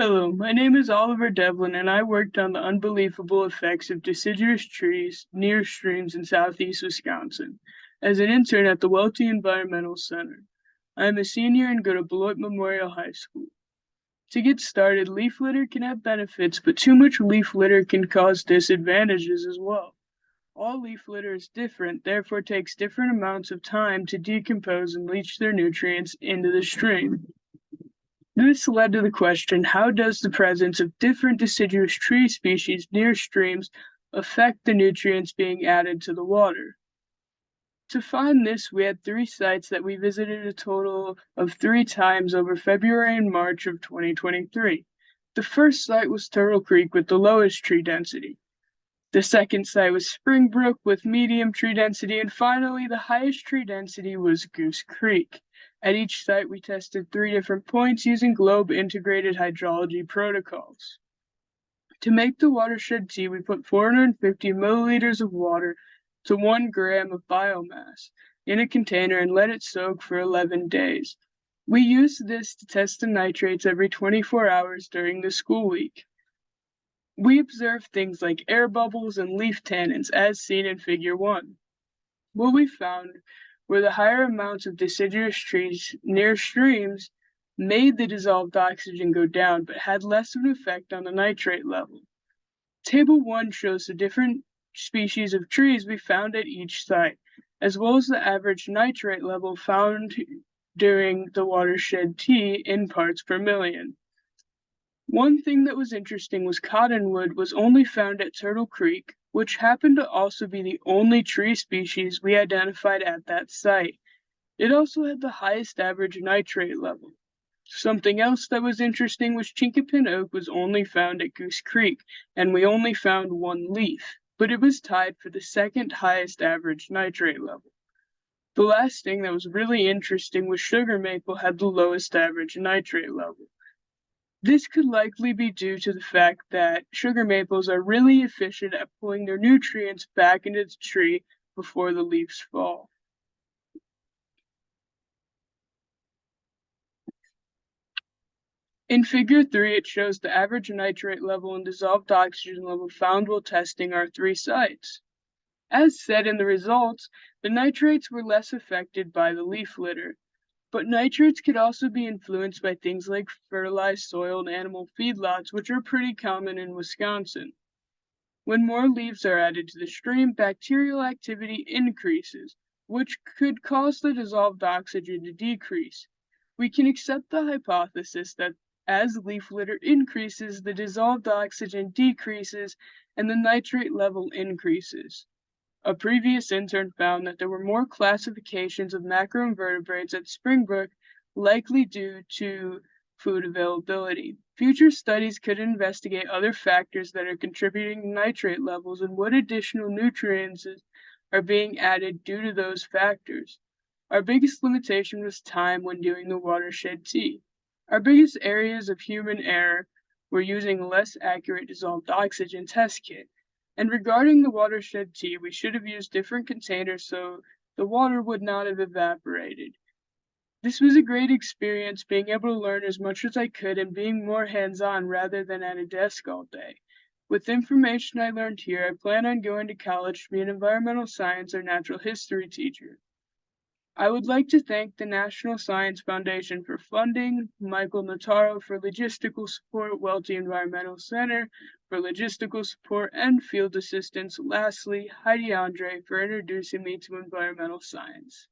Hello, my name is Oliver Devlin, and I worked on the unbeLEAFable effects of deciduous trees near streams in southeast Wisconsin as an intern at the Welty Environmental Center. I am a senior and go to Beloit Memorial High School. To get started, leaf litter can have benefits, but too much leaf litter can cause disadvantages as well. All leaf litter is different, therefore takes different amounts of time to decompose and leach their nutrients into the stream. This led to the question, how does the presence of different deciduous tree species near streams affect the nutrients being added to the water? To find this, we had 3 sites that we visited a total of 3 times over February and March of 2023. The first site was Turtle Creek with the lowest tree density. The second site was Springbrook with medium tree density, and finally the highest tree density was Goose Creek. At each site we tested 3 different points using globe integrated hydrology protocols. To make the watershed tea, we put 450 milliliters of water to 1 gram of biomass in a container and let it soak for 11 days. We used this to test the nitrates every 24 hours during the school week. We observed things like air bubbles and leaf tannins as seen in Figure 1. What we found were the higher amounts of deciduous trees near streams made the dissolved oxygen go down but had less of an effect on the nitrate level. Table 1 shows the different species of trees we found at each site, as well as the average nitrate level found during the watershed tea in parts per million. One thing that was interesting was cottonwood was only found at Turtle Creek, which happened to also be the only tree species we identified at that site. It also had the highest average nitrate level. Something else that was interesting was chinkapin oak was only found at Goose Creek, and we only found 1 leaf, but it was tied for the second highest average nitrate level. The last thing that was really interesting was sugar maple had the lowest average nitrate level. This could likely be due to the fact that sugar maples are really efficient at pulling their nutrients back into the tree before the leaves fall. In Figure 3, it shows the average nitrate level and dissolved oxygen level found while testing our 3 sites. As said in the results, the nitrates were less affected by the leaf litter. But nitrates could also be influenced by things like fertilized soil and animal feedlots, which are pretty common in Wisconsin. When more leaves are added to the stream, bacterial activity increases, which could cause the dissolved oxygen to decrease. We can accept the hypothesis that as leaf litter increases, the dissolved oxygen decreases and the nitrate level increases. A previous intern found that there were more classifications of macroinvertebrates at Springbrook, likely due to food availability. Future studies could investigate other factors that are contributing to nitrate levels and what additional nutrients are being added due to those factors. Our biggest limitation was time when doing the watershed tea. Our biggest areas of human error were using a less accurate dissolved oxygen test kit. And regarding the watershed tea, we should have used different containers so the water would not have evaporated. This was a great experience, being able to learn as much as I could and being more hands-on rather than at a desk all day. With information I learned here, I plan on going to college to be an environmental science or natural history teacher. I would like to thank the National Science Foundation for funding, Michael Notaro for logistical support, Welty Environmental Center for logistical support and field assistance. Lastly, Heidi Andre for introducing me to environmental science.